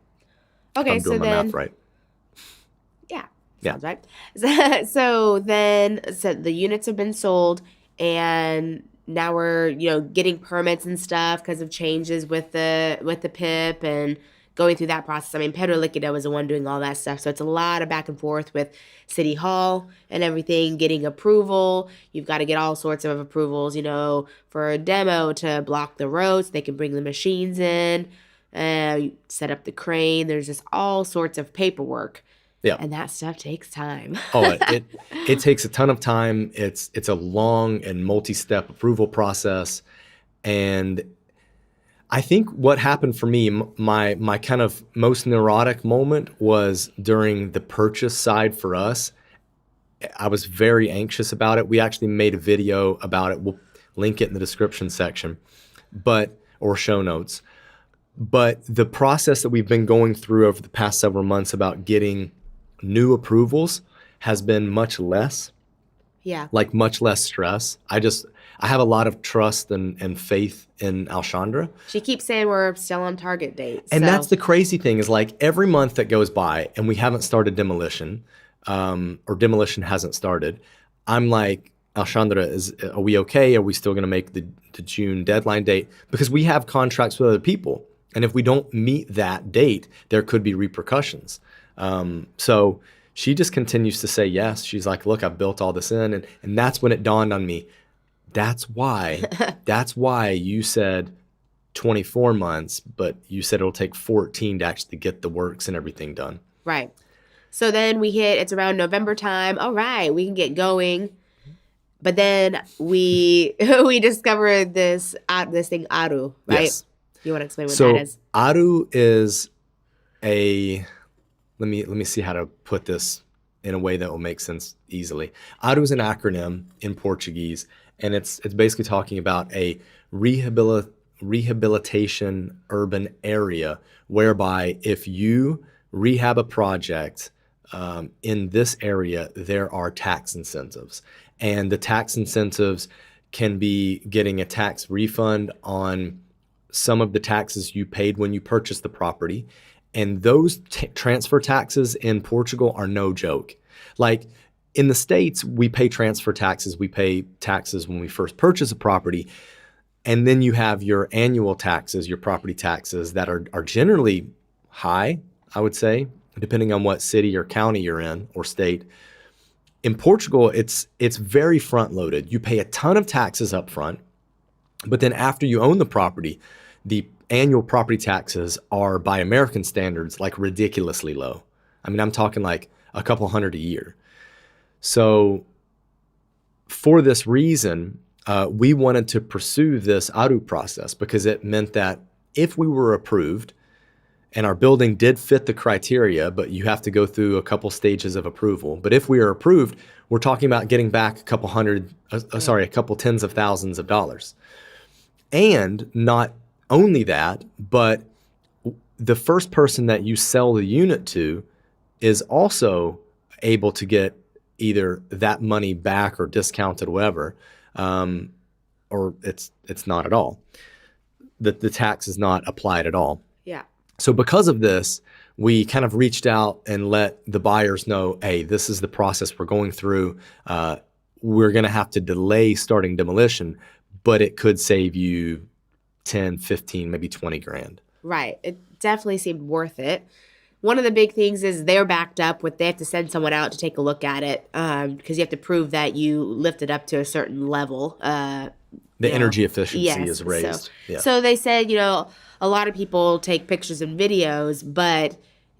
If Okay. I'm doing my math right. Yeah. Yeah. Sounds right. So the units have been sold, and now we're, getting permits and stuff because of changes with the PIP and going through that process. I mean, Pedro Liquida was the one doing all that stuff. So it's a lot of back and forth with City Hall and everything, getting approval. You've got to get all sorts of approvals, for a demo to block the roads. They can bring the machines in, set up the crane. There's just all sorts of paperwork. Yeah. And that stuff takes time. It takes a ton of time. It's a long and multi-step approval process. And I think what happened for me, my kind of most neurotic moment was during the purchase side for us. I was very anxious about it. We actually made a video about it. We'll link it in the description section, or show notes. But the process that we've been going through over the past several months about getting new approvals has been much less. Yeah. Like much less stress. I have a lot of trust and faith in Alchandra. She keeps saying we're still on target date. And that's the crazy thing is like every month that goes by and we haven't started demolition, or demolition hasn't started, I'm like, Alchandra, are we okay? Are we still going to make the June deadline date? Because we have contracts with other people. And if we don't meet that date, there could be repercussions. So she just continues to say yes. She's like, look, I've built all this in. And that's when it dawned on me. That's why you said 24 months, but you said it'll take 14 to actually get the works and everything done. Right. So then it's around November time. All right, we can get going. But then we discovered this thing, Aru, right? Yes. You want to explain what that is? Aru is let me see how to put this in a way that will make sense easily. Aru is an acronym in Portuguese, and it's basically talking about a rehabilitation urban area whereby if you rehab a project in this area, there are tax incentives. And the tax incentives can be getting a tax refund on some of the taxes you paid when you purchased the property. And those transfer taxes in Portugal are no joke. Like in the States, we pay transfer taxes. We pay taxes when we first purchase a property. And then you have your annual taxes, your property taxes that are generally high, I would say, depending on what city or county you're in or state. In Portugal, it's very front loaded. You pay a ton of taxes up front, but then after you own the property, the annual property taxes are, by American standards, like ridiculously low. I mean, I'm talking like a couple hundred a year. So for this reason, we wanted to pursue this Aru process because it meant that if we were approved and our building did fit the criteria, but you have to go through a couple stages of approval. But if we are approved, we're talking about getting back a couple tens of thousands of dollars. And not only that, but the first person that you sell the unit to is also able to get either that money back or discounted, whatever, or it's not at all. The tax is not applied at all. Yeah. So because of this, we kind of reached out and let the buyers know, hey, this is the process we're going through. We're going to have to delay starting demolition, but it could save you 10, 15, maybe 20 grand. Right. It definitely seemed worth it. One of the big things is they're backed up with, they have to send someone out to take a look at it because you have to prove that you lifted up to a certain level. The energy efficiency is raised. So they said, a lot of people take pictures and videos, but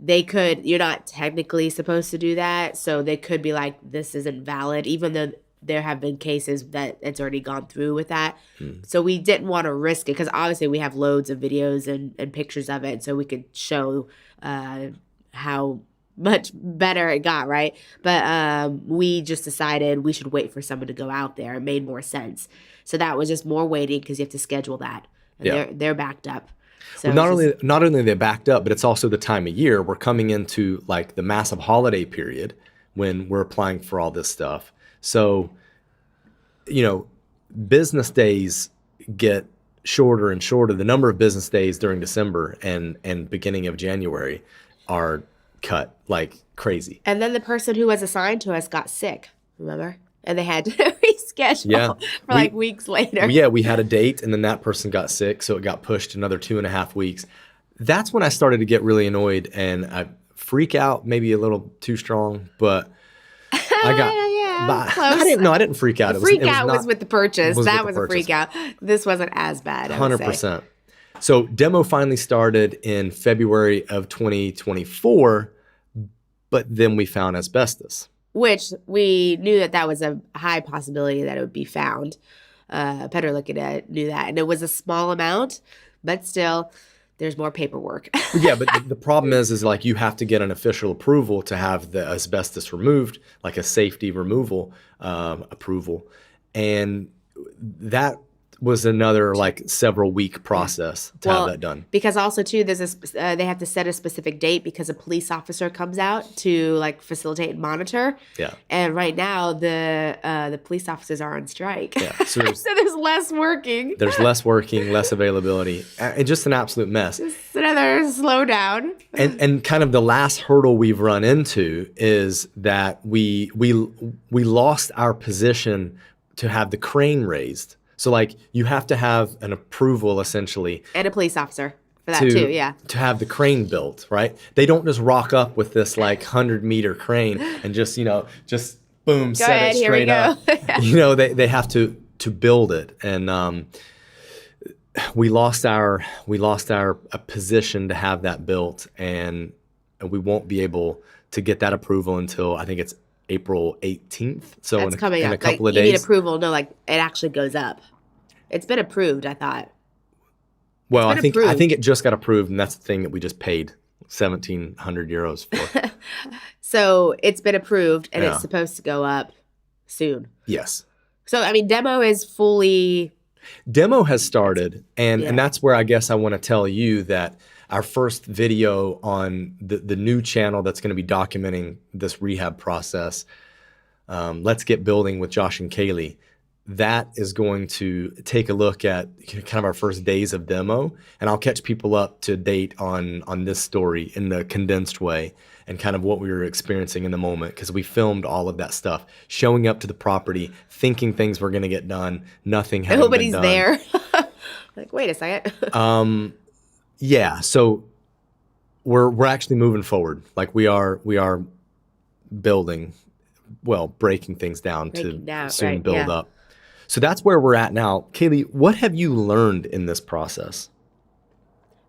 you're not technically supposed to do that. So they could be like, this isn't valid, even though there have been cases that it's already gone through with that. So we didn't want to risk it because obviously we have loads of videos and pictures of it, so we could show how much better it got, right? But we just decided we should wait for someone to go out there. It made more sense. So that was just more waiting because you have to schedule that. And they're backed up. So well, not only they're backed up, but it's also the time of year. We're coming into like the massive holiday period when we're applying for all this stuff. So, business days get shorter and shorter. The number of business days during December and beginning of January are cut like crazy. And then the person who was assigned to us got sick, remember? And they had to reschedule for weeks later. Yeah, we had a date and then that person got sick, so it got pushed another 2.5 weeks. That's when I started to get really annoyed and I freak out, maybe a little too strong, but I got close. I didn't freak out. The freak out was with the purchase. That was a freak out. This wasn't as bad, 100%. So demo finally started in February of 2024, but then we found asbestos. Which we knew that was a high possibility that it would be found. Petter looking at it knew that. And it was a small amount, but still, there's more paperwork. Yeah, but the problem is like you have to get an official approval to have the asbestos removed, like a safety removal approval. And that was another like several week process to have that done. Because also too, there's they have to set a specific date because a police officer comes out to like facilitate and monitor. Yeah. And right now the police officers are on strike. Yeah. So there's less working. There's less working, less availability, and just an absolute mess. Just another slowdown. And kind of the last hurdle we've run into is that we lost our position to have the crane raised. So like you have to have an approval essentially. And a police officer for that too, yeah. To have the crane built, right? They don't just rock up with this like 100-meter crane and just boom, set it straight up. They have to build it. And we lost our position to have that built, and we won't be able to get that approval until I think it's April 18th. So that's coming up. In a couple of days. You need approval. No, like it actually goes up. It's been approved, I thought. Well, I think it just got approved, and that's the thing that we just paid 1,700 euros for. So it's been approved, and it's supposed to go up soon. Yes. So I mean, demo has started, and that's where I guess I want to tell you that our first video on the new channel that's going to be documenting this rehab process, Let's Get Building with Josh and Kalie, that is going to take a look at kind of our first days of demo, and I'll catch people up to date on this story in the condensed way and kind of what we were experiencing in the moment, because we filmed all of that stuff, showing up to the property, thinking things were going to get done, nothing had been done. Nobody's there. Like, wait a second. Yeah, so we're actually moving forward. Like we are building, breaking things down to soon build up. So that's where we're at now. Kalie, what have you learned in this process?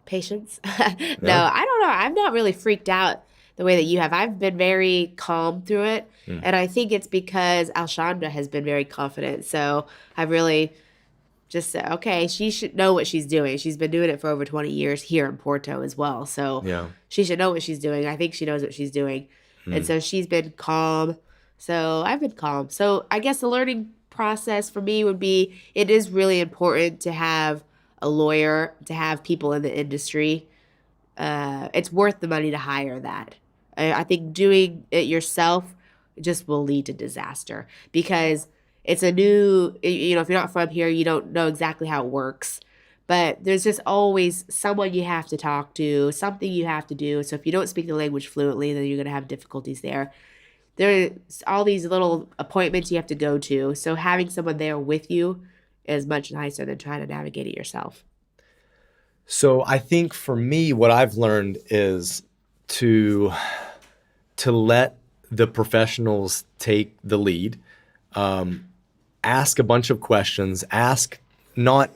Patience. No, I don't know. I'm not really freaked out the way that you have. I've been very calm through it. And I think it's because Alshanda has been very confident. So I've really just said, okay, she should know what she's doing. She's been doing it for over 20 years here in Porto as well. So she should know what she's doing. I think she knows what she's doing. And so she's been calm. So I've been calm. So I guess the learning process for me would be, it is really important to have a lawyer, to have people in the industry. It's worth the money to hire that. I think doing it yourself just will lead to disaster, because it's a new, if you're not from here, you don't know exactly how it works. But there's just always someone you have to talk to, something you have to do. So if you don't speak the language fluently, then you're going to have difficulties there. There's all these little appointments you have to go to. So having someone there with you is much nicer than trying to navigate it yourself. So I think for me, what I've learned is to let the professionals take the lead, ask a bunch of questions, ask not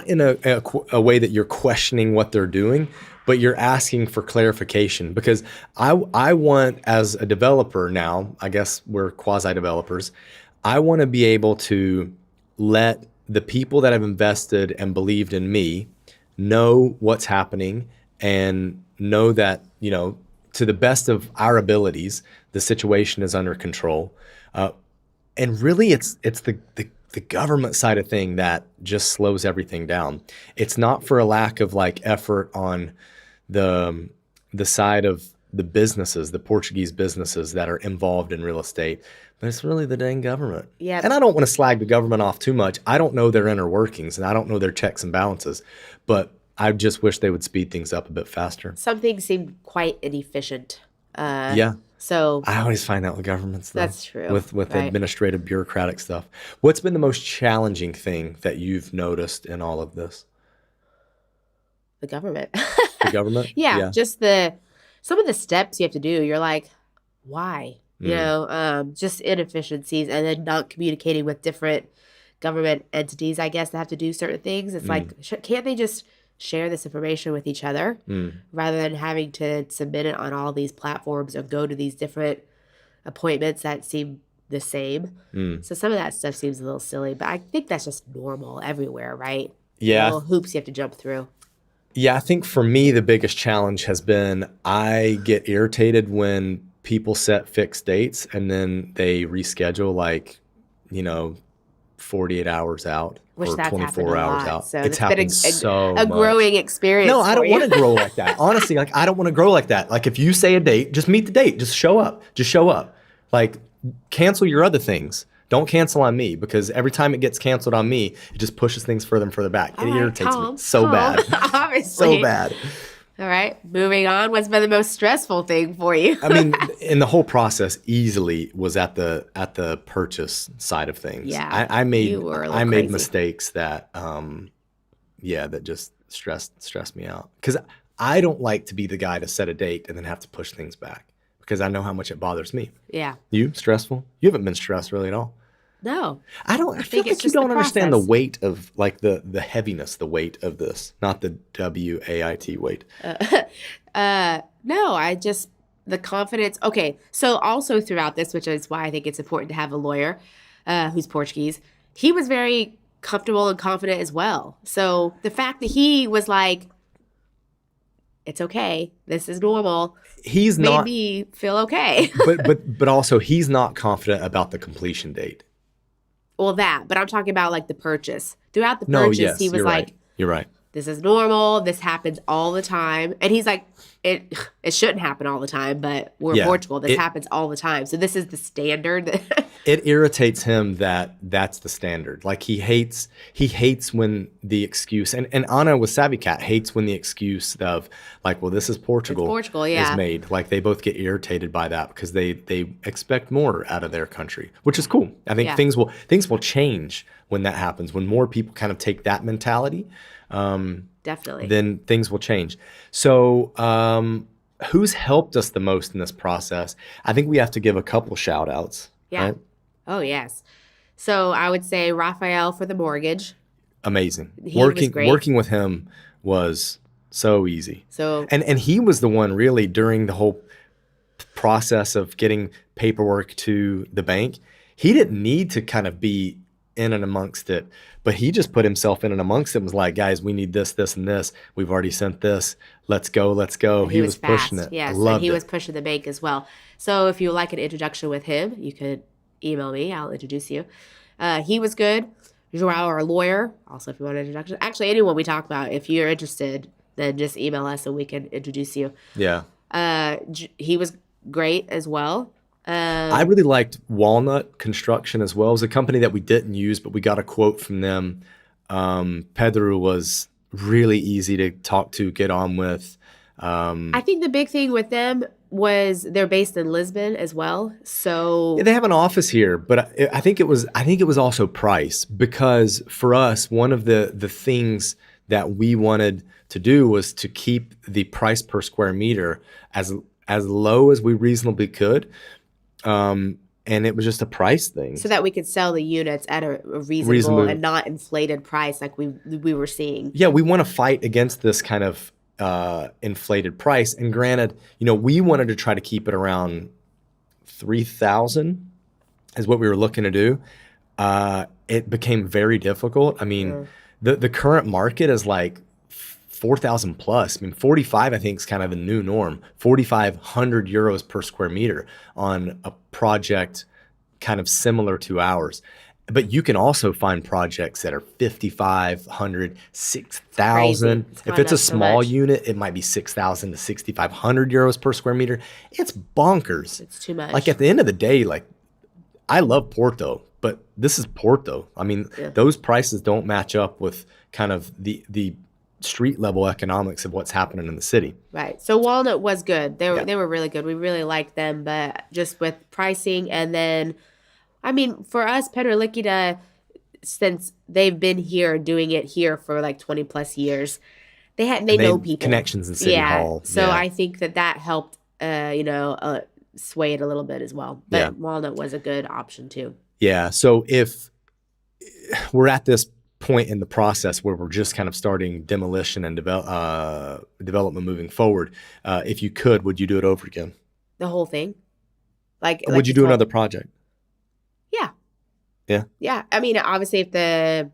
in a way that you're questioning what they're doing, but you're asking for clarification. Because I want, as a developer now, I guess we're quasi-developers, I want to be able to let the people that have invested and believed in me know what's happening and know that, to the best of our abilities, the situation is under control. And really, it's the government side of thing that just slows everything down. It's not for a lack of like effort on the side of the businesses, the Portuguese businesses that are involved in real estate, but it's really the dang government. Yeah. And I don't want to slag the government off too much. I don't know their inner workings and I don't know their checks and balances, but I just wish they would speed things up a bit faster. Some things seem quite inefficient. Yeah. So I always find that with governments, though. That's true. With right. administrative, bureaucratic stuff. What's been the most challenging thing that you've noticed in all of this? The government. The government? Yeah, just some of the steps you have to do. You're like, why? Just inefficiencies, and then not communicating with different government entities, I guess, that have to do certain things. It's like, can't they just share this information with each other rather than having to submit it on all these platforms or go to these different appointments that seem the same? So some of that stuff seems a little silly, but I think that's just normal everywhere, right? Yeah. Little hoops you have to jump through. Yeah, I think for me, the biggest challenge has been I get irritated when people set fixed dates and then they reschedule 48 hours out or 24 hours out. So it's happened so a much. growing experience. No, I don't want to grow like that. Honestly, I don't want to grow like that. Like if you say a date, just meet the date. Just show up. Like cancel your other things. Don't cancel on me, because every time it gets canceled on me, it just pushes things further and further back. It irritates me so bad. Obviously. So bad. All right, moving on. What's been the most stressful thing for you? I mean, in the whole process, easily was at the purchase side of things. Yeah, I made crazy. mistakes that that just stressed me out, because I don't like to be the guy to set a date and then have to push things back, because I know how much it bothers me. Yeah. You stressful? You haven't been stressed really at all. No. I feel like you don't understand the weight of the heaviness, the weight of this, not the WAIT weight. No, the confidence. Okay. So also throughout this, which is why I think it's important to have a lawyer who's Portuguese, he was very comfortable and confident as well. So the fact that he was like, it's okay, this is normal, made me feel okay. but also he's not confident about the completion date. Well, but I'm talking about like the purchase. Throughout the purchase, he was like, You're right. This is normal. This happens all the time. And he's like, it shouldn't happen all the time, but we're in Portugal. This happens all the time. So this is the standard. It irritates him that that's the standard. Like he hates when the excuse, and Anna with avycat hates when the excuse of like, well, this is Portugal, is made. Like they both get irritated by that because they expect more out of their country, which is cool. I think things will change when that happens. When more people kind of take that mentality, definitely, then things will change. So who's helped us the most in this process? I think we have to give a couple shout outs. Yeah. Right? Oh, yes. So I would say Raphael for the mortgage. Amazing. Was great. Working with him was so easy. So and he was the one really during the whole process of getting paperwork to the bank. He didn't need to kind of be in and amongst it, but he just put himself in and amongst it and was like, guys, we need this, this, and this. We've already sent this. Let's go. He was pushing it. Yes, and he was pushing the bank as well. So if you would like an introduction with him, you could email me. I'll introduce you. He was good. Joao, our lawyer, also if you want an introduction. Actually, anyone we talk about, if you're interested, then just email us and we can introduce you. Yeah. He was great as well. I really liked Walnut Construction as well. It was a company that we didn't use, but we got a quote from them. Pedro was really easy to talk to, get on with. I think the big thing with them was they're based in Lisbon as well. So yeah, they have an office here, but I think it was also price, because for us, one of the things that we wanted to do was to keep the price per square meter as low as we reasonably could. And it was just a price thing. So that we could sell the units at a reasonable and not inflated price like we were seeing. Yeah, we want to fight against this kind of inflated price. And granted, we wanted to try to keep it around 3,000 is what we were looking to do, it became very difficult. I mean, the current market is like 4,000 plus. I mean, 45, I think, is kind of the new norm. 4,500 euros per square meter on a project kind of similar to ours. But you can also find projects that are 5,500, 6,000. If it's a small unit, it might be 6,000 to 6,500 euros per square meter. It's bonkers. It's too much. Like at the end of the day, like I love Porto, but this is Porto. I mean, those prices don't match up with kind of the street level economics of what's happening in the city. Right. So Walnut was good. They were really good. We really liked them, but just with pricing, and then, I mean, for us, Pedro Liquida, since they've been here doing it here for like 20 plus years, they know people. Connections in City Hall. So I think that helped, sway it a little bit as well. But Walnut was a good option too. Yeah. So if we're at this point in the process where we're just kind of starting demolition and development moving forward, if you could, would you do it over again? The whole thing? Would you do another project? Yeah. Yeah. Yeah. I mean, obviously, if the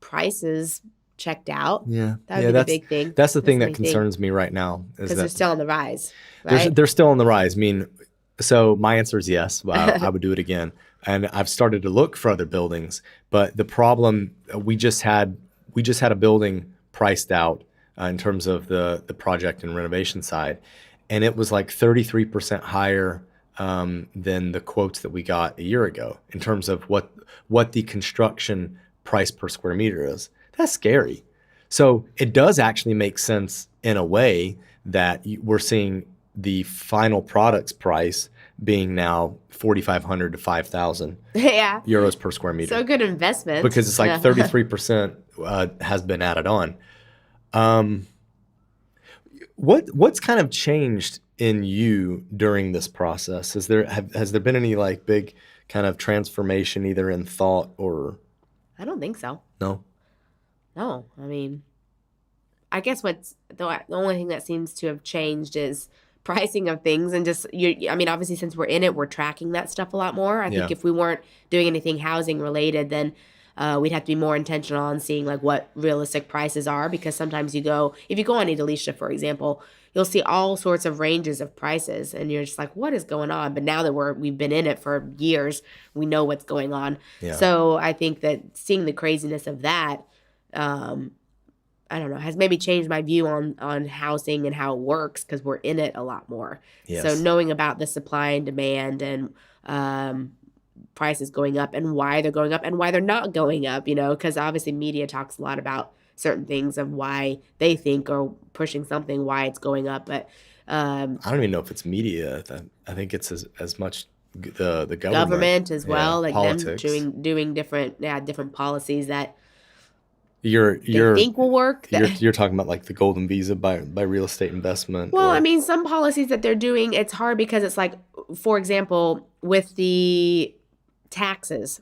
prices checked out, that would be the big thing. That's the thing that concerns me right now. Because they're still on the rise, right? They're still on the rise. I mean, so my answer is yes. I would do it again. And I've started to look for other buildings. But the problem, we just had a building priced out in terms of the project and renovation side. And it was like 33% higher than the quotes that we got a year ago in terms of what the construction price per square meter is. That's scary. So it does actually make sense in a way that we're seeing the final product's price being now 4,500 to 5,000 euros per square meter. So good investment. Because it's like 33% has been added on. What's kind of changed in you during this process? Has there been any like big kind of transformation either in thought or? I don't think so. No. I mean, I guess the only thing that seems to have changed is pricing of things, and just I mean, obviously, since we're in it, we're tracking that stuff a lot more. I think if we weren't doing anything housing related, then we'd have to be more intentional on seeing like what realistic prices are, because sometimes if you go on Idealisha, for example, you'll see all sorts of ranges of prices, and you're just like, what is going on? But now that we've been in it for years, we know what's going on. Yeah. So I think that seeing the craziness of that, I don't know, has maybe changed my view on housing and how it works, because we're in it a lot more. Yes. So knowing about the supply and demand and prices going up and why they're going up and why they're not going up, because obviously media talks a lot about certain things of why they think or pushing something, why it's going up. But I don't even know if it's media. I think it's as much the government as well, like politics. Them doing different policies that you think will work. You're talking about like the golden visa by real estate investment. Well, I mean, some policies that they're doing, it's hard because it's like, for example, with the taxes.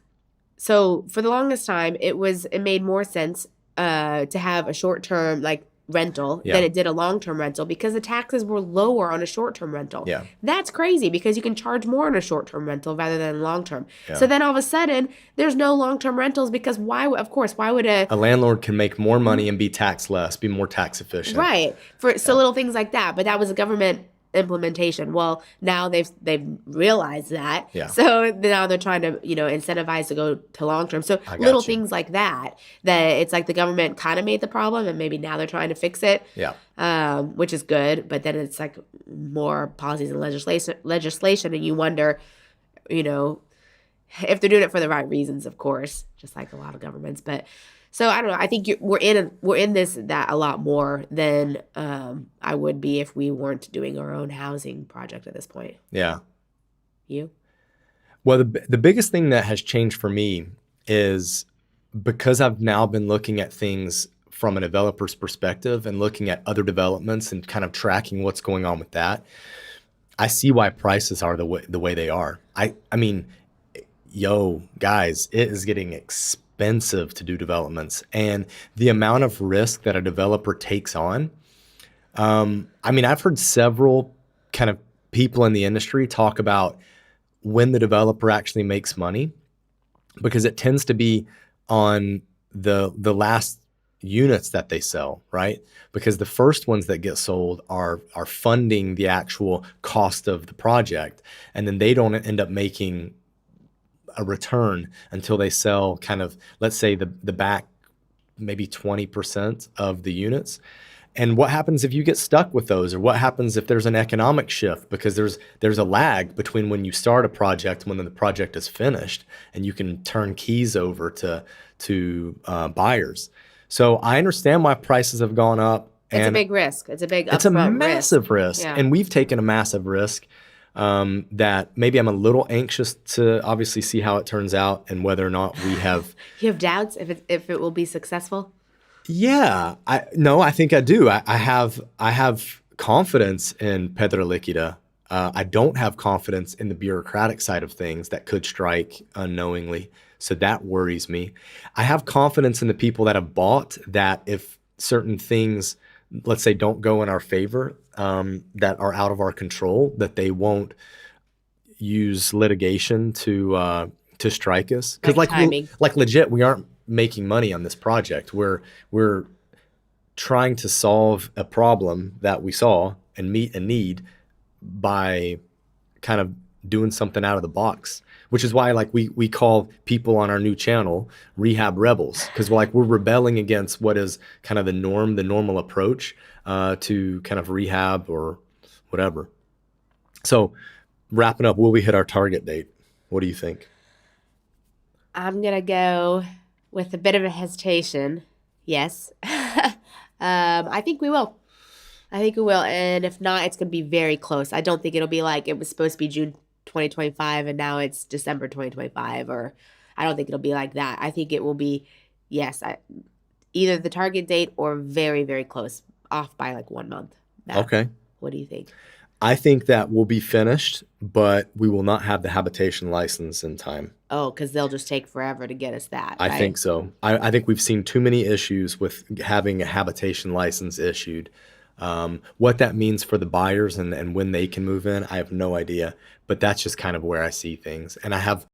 So for the longest time, it made more sense to have a short-term like rental than it did a long-term rental, because the taxes were lower on a short-term rental. Yeah. That's crazy, because you can charge more on a short-term rental rather than long-term. Yeah. So then all of a sudden there's no long-term rentals, because why would a landlord can make more money and be taxed less, be more tax efficient. Right. So little things like that, but that was a government implementation. Well, now they've realized that. Yeah. So now they're trying to, incentivize to go to long term. So little things like that it's like the government kind of made the problem, and maybe now they're trying to fix it. Yeah. Which is good, but then it's like more policies and legislation, and you wonder, if they're doing it for the right reasons, of course, just like a lot of governments. But so I don't know. I think we're in that a lot more than I would be if we weren't doing our own housing project at this point. Yeah. You? Well, the biggest thing that has changed for me is because I've now been looking at things from a developer's perspective and looking at other developments and kind of tracking what's going on with that. I see why prices are the way they are. I mean, guys, it is getting expensive to do developments, and the amount of risk that a developer takes on. I mean, I've heard several kind of people in the industry talk about when the developer actually makes money, because it tends to be on the last units that they sell, right? Because the first ones that get sold are funding the actual cost of the project, and then they don't end up making a return until they sell kind of, let's say, the back maybe 20% of the units. And what happens if you get stuck with those, or what happens if there's an economic shift? Because there's a lag between when you start a project and when the project is finished, and you can turn keys over to buyers. So I understand why prices have gone up. It's a big risk. It's a big upfront risk. It's a massive risk. Yeah. And we've taken a massive risk that maybe I'm a little anxious to obviously see how it turns out and whether or not we have. You have doubts if it will be successful? Yeah, I think I do. I have confidence in Pedra Liquida. I don't have confidence in the bureaucratic side of things that could strike unknowingly. So that worries me. I have confidence in the people that have bought, that if certain things, let's say, don't go in our favor, that are out of our control, that they won't use litigation to strike us. Because like legit, we aren't making money on this project. We're trying to solve a problem that we saw and meet a need by kind of doing something out of the box, which is why like we call people on our new channel rehab rebels, because we're rebelling against what is kind of the normal approach to kind of rehab or whatever. So wrapping up, will we hit our target date? What do you think? I'm gonna go with a bit of a hesitation. Yes. I think we will. And if not, it's going to be very close. I don't think it'll be like it was supposed to be June 2025 and now it's December 2025, or I don't think it'll be like that. I think it will be, yes, either the target date or very, very close, off by like 1 month. Okay. What do you think? I think that we'll be finished, but we will not have the habitation license in time. Oh, because they'll just take forever to get us that. I think so. I think we've seen too many issues with having a habitation license issued. What that means for the buyers and when they can move in, I have no idea. But that's just kind of where I see things. And I have